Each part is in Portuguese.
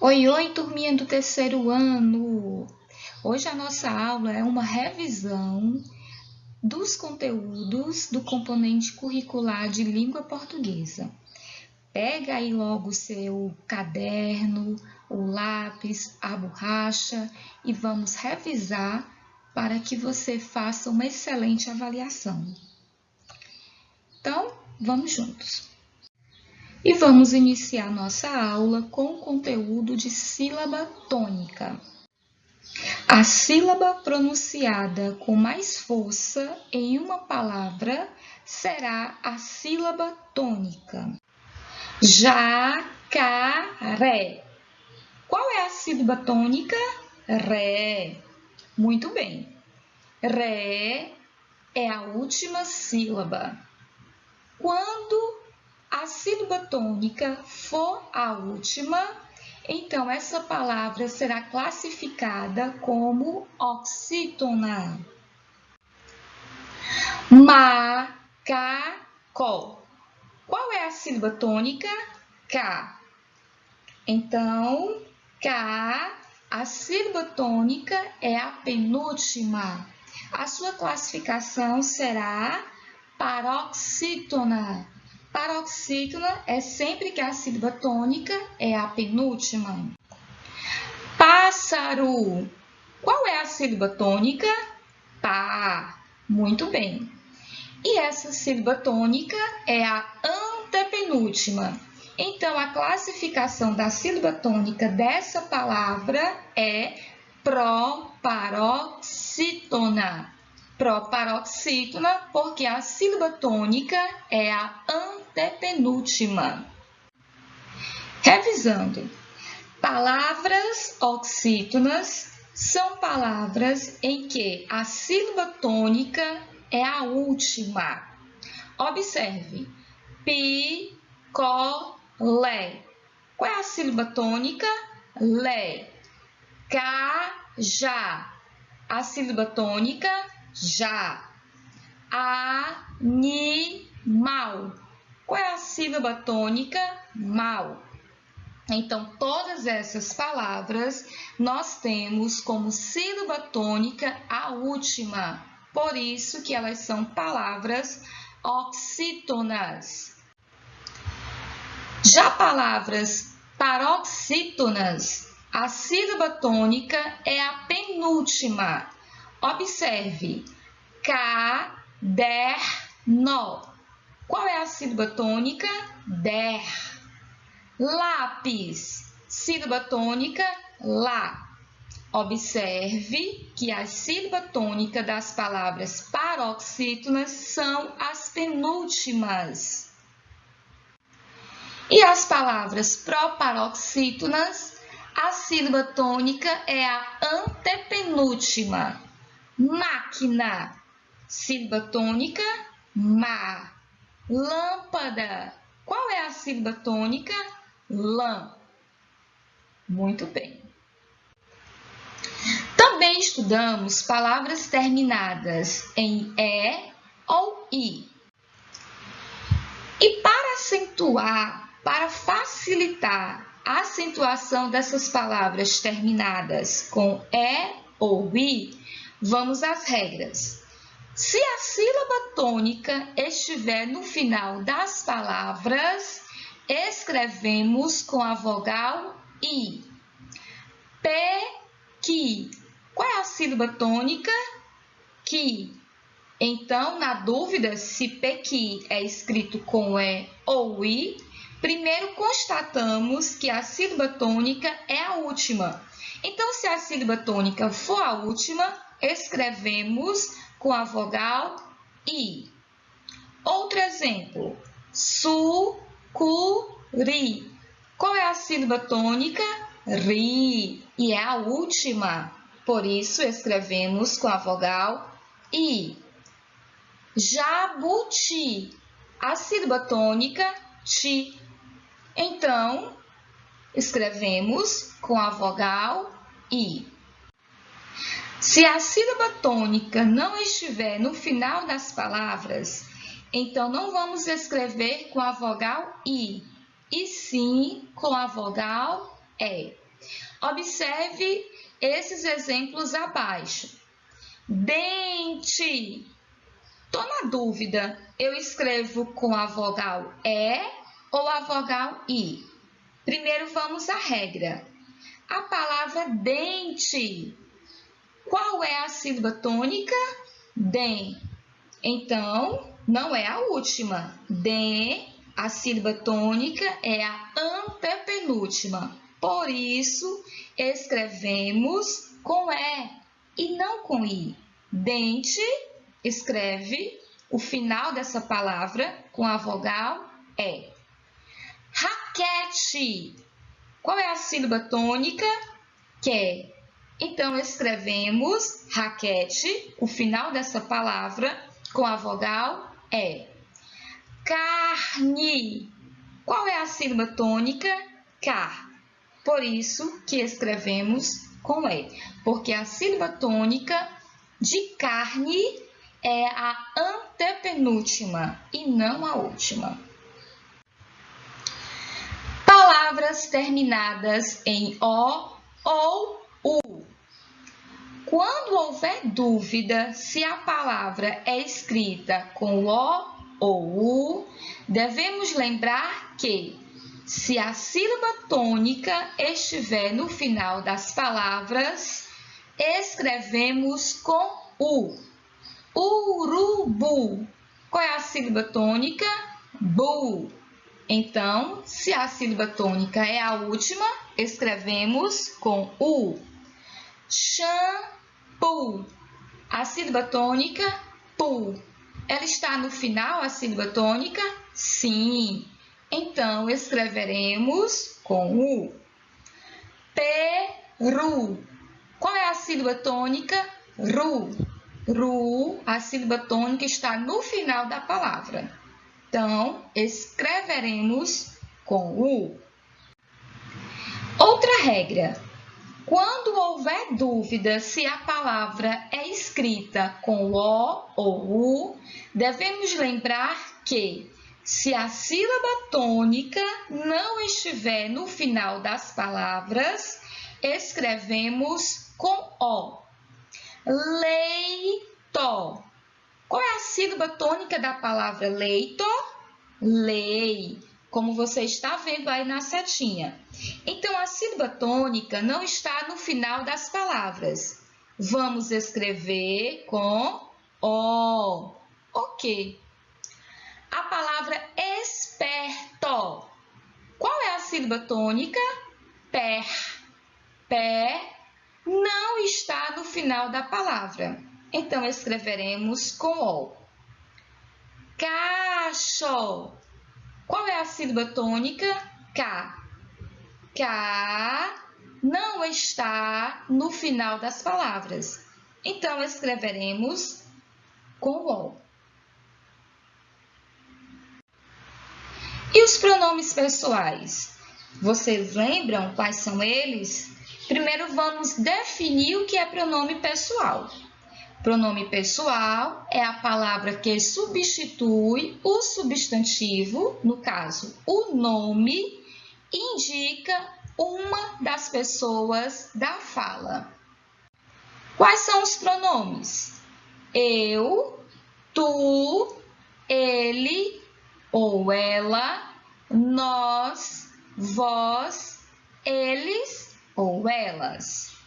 Oi, oi, turminha do terceiro ano! Hoje a nossa aula é uma revisão dos conteúdos do componente curricular de língua portuguesa. Pega aí logo o seu caderno, o lápis, a borracha e vamos revisar para que você faça uma excelente avaliação. Então, vamos juntos! E vamos iniciar nossa aula com o conteúdo de sílaba tônica. A sílaba pronunciada com mais força em uma palavra será a sílaba tônica. Jacaré. Qual é a sílaba tônica? Ré. Muito bem. Ré é a última sílaba. Quando a sílaba tônica for a última, então essa palavra será classificada como oxítona. Macaco. Qual é a sílaba tônica? K. Então, K, a sílaba tônica é a penúltima. A sua classificação será paroxítona. Paroxítona é sempre que a sílaba tônica é a penúltima. Pássaro. Qual é a sílaba tônica? Pá. Muito bem. E essa sílaba tônica é a antepenúltima. Então, a classificação da sílaba tônica dessa palavra é proparoxítona. Proparoxítona, porque a sílaba tônica é a antepenúltima. Revisando. Palavras oxítonas são palavras em que a sílaba tônica é a última. Observe. Picolé. Qual é a sílaba tônica? Lé. Cajá. A sílaba tônica? Já. Animal. Qual é a sílaba tônica? Mal. Então, todas essas palavras nós temos como sílaba tônica a última. Por isso que elas são palavras oxítonas. Já palavras paroxítonas, a sílaba tônica é a penúltima. Observe. Caderno. Qual é a sílaba tônica? Der. Lápis, sílaba tônica, lá. Observe que a sílaba tônica das palavras paroxítonas são as penúltimas. E as palavras proparoxítonas, a sílaba tônica é a antepenúltima. Máquina, sílaba tônica, má. Lâmpada, qual é a sílaba tônica? Lã. Muito bem. Também estudamos palavras terminadas em E ou I. E para acentuar, para facilitar a acentuação dessas palavras terminadas com E ou I, vamos às regras. Se a sílaba tônica estiver no final das palavras, escrevemos com a vogal I. Pequi. Qual é a sílaba tônica? Qui. Então, na dúvida se pequi é escrito com E ou I, primeiro constatamos que a sílaba tônica é a última. Então, se a sílaba tônica for a última, escrevemos com a vogal I. Outro exemplo. Sucuri. Qual é a sílaba tônica? Ri. E é a última. Por isso, escrevemos com a vogal I. Jabuti. A sílaba tônica, ti. Então, escrevemos com a vogal I. Se a sílaba tônica não estiver no final das palavras, então não vamos escrever com a vogal I, e sim com a vogal E. Observe esses exemplos abaixo. Dente. Estou na dúvida, eu escrevo com a vogal E ou a vogal I? Primeiro vamos à regra. A palavra dente. Qual é a sílaba tônica? Den. Então, não é a última. Den, a sílaba tônica é a antepenúltima. Por isso, escrevemos com E não com I. Dente, escreve o final dessa palavra com a vogal E. Raquete. Qual é a sílaba tônica? Que. Então, escrevemos raquete, o final dessa palavra, com a vogal E. Carne. Qual é a sílaba tônica? Car. Por isso que escrevemos com E, porque a sílaba tônica de carne é a antepenúltima e não a última. Palavras terminadas em O ou U. Quando houver dúvida se a palavra é escrita com O ou U, devemos lembrar que, se a sílaba tônica estiver no final das palavras, escrevemos com U. Urubu. Qual é a sílaba tônica? Bu. Então, se a sílaba tônica é a última, escrevemos com U. Shampoo. A sílaba tônica, pu. Ela está no final, a sílaba tônica? Sim. Então, escreveremos com U. Peru. Qual é a sílaba tônica? Ru. Ru, a sílaba tônica está no final da palavra. Então, escreveremos com U. Outra regra. Quando houver dúvida se a palavra é escrita com O ou U, devemos lembrar que, se a sílaba tônica não estiver no final das palavras, escrevemos com O. Leito. Qual é a sílaba tônica da palavra leito? Lei, como você está vendo aí na setinha. Então, a sílaba tônica não está no final das palavras. Vamos escrever com O. Ok. A palavra esperto. Qual é a sílaba tônica? Per. Per não está no final da palavra. Então, escreveremos com O. Cacho. Qual é a sílaba tônica? K. K não está no final das palavras. Então, escreveremos com O. E os pronomes pessoais? Vocês lembram quais são eles? Primeiro, vamos definir o que é pronome pessoal. Pronome pessoal é a palavra que substitui o substantivo, no caso, o nome, e indica uma das pessoas da fala. Quais são os pronomes? Eu, tu, ele ou ela, nós, vós, eles ou elas.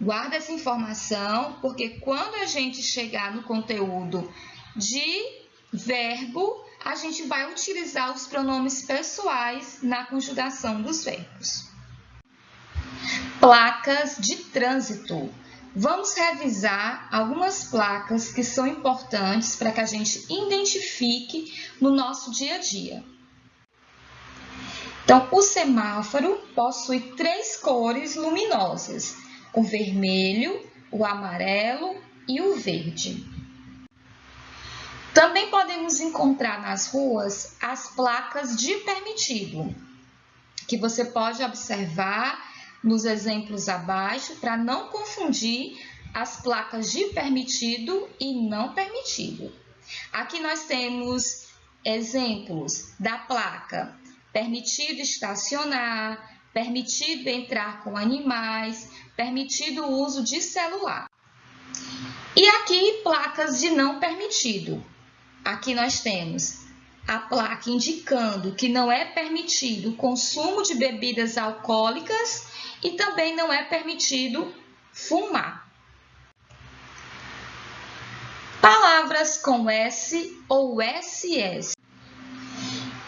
Guarda essa informação, porque quando a gente chegar no conteúdo de verbo, a gente vai utilizar os pronomes pessoais na conjugação dos verbos. Placas de trânsito. Vamos revisar algumas placas que são importantes para que a gente identifique no nosso dia a dia. Então, o semáforo possui 3 cores luminosas: o vermelho, o amarelo e o verde. Também podemos encontrar nas ruas as placas de permitido, que você pode observar nos exemplos abaixo para não confundir as placas de permitido e não permitido. Aqui nós temos exemplos da placa permitido estacionar, permitido entrar com animais, permitido o uso de celular. E aqui, placas de não permitido. Aqui nós temos a placa indicando que não é permitido o consumo de bebidas alcoólicas e também não é permitido fumar. Palavras com S ou SS.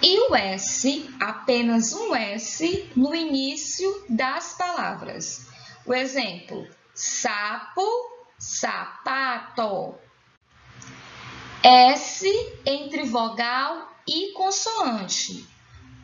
E o S, apenas um S no início das palavras. O exemplo, sapo, sapato. S entre vogal e consoante.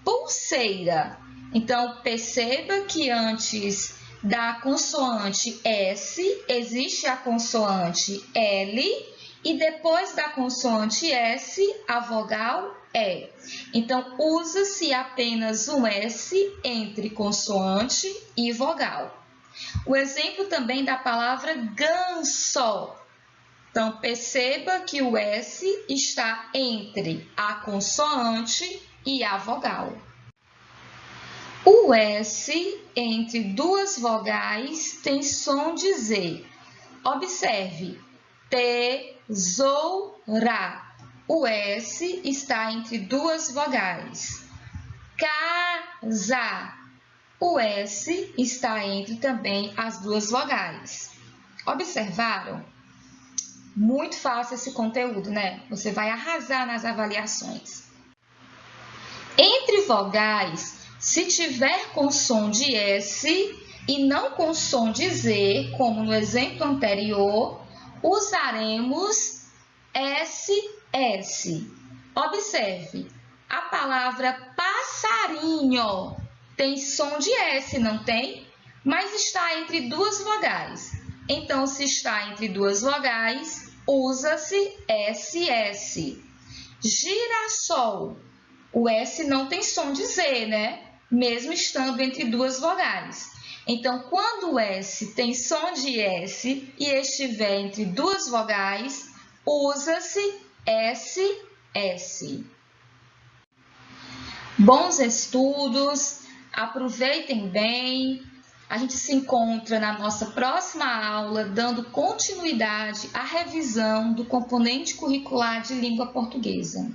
Pulseira. Então, perceba que antes da consoante S existe a consoante L e depois da consoante S, a vogal E. Então, usa-se apenas um S entre consoante e vogal. O exemplo também da palavra ganso. Então, perceba que o S está entre a consoante e a vogal. O S entre duas vogais tem som de Z. Observe, tesoura. O S está entre duas vogais. Casa. O S está entre também as duas vogais. Observaram? Muito fácil esse conteúdo, né? Você vai arrasar nas avaliações. Entre vogais, se tiver com som de S e não com som de Z, como no exemplo anterior, usaremos SS. Observe, a palavra passarinho tem som de S, não tem? Mas está entre duas vogais. Então, se está entre duas vogais, usa-se SS. Girassol. O S não tem som de Z, né? Mesmo estando entre duas vogais. Então, quando o S tem som de S e estiver entre duas vogais, usa-se SS. Bons estudos, aproveitem bem. A gente se encontra na nossa próxima aula, dando continuidade à revisão do componente curricular de língua portuguesa.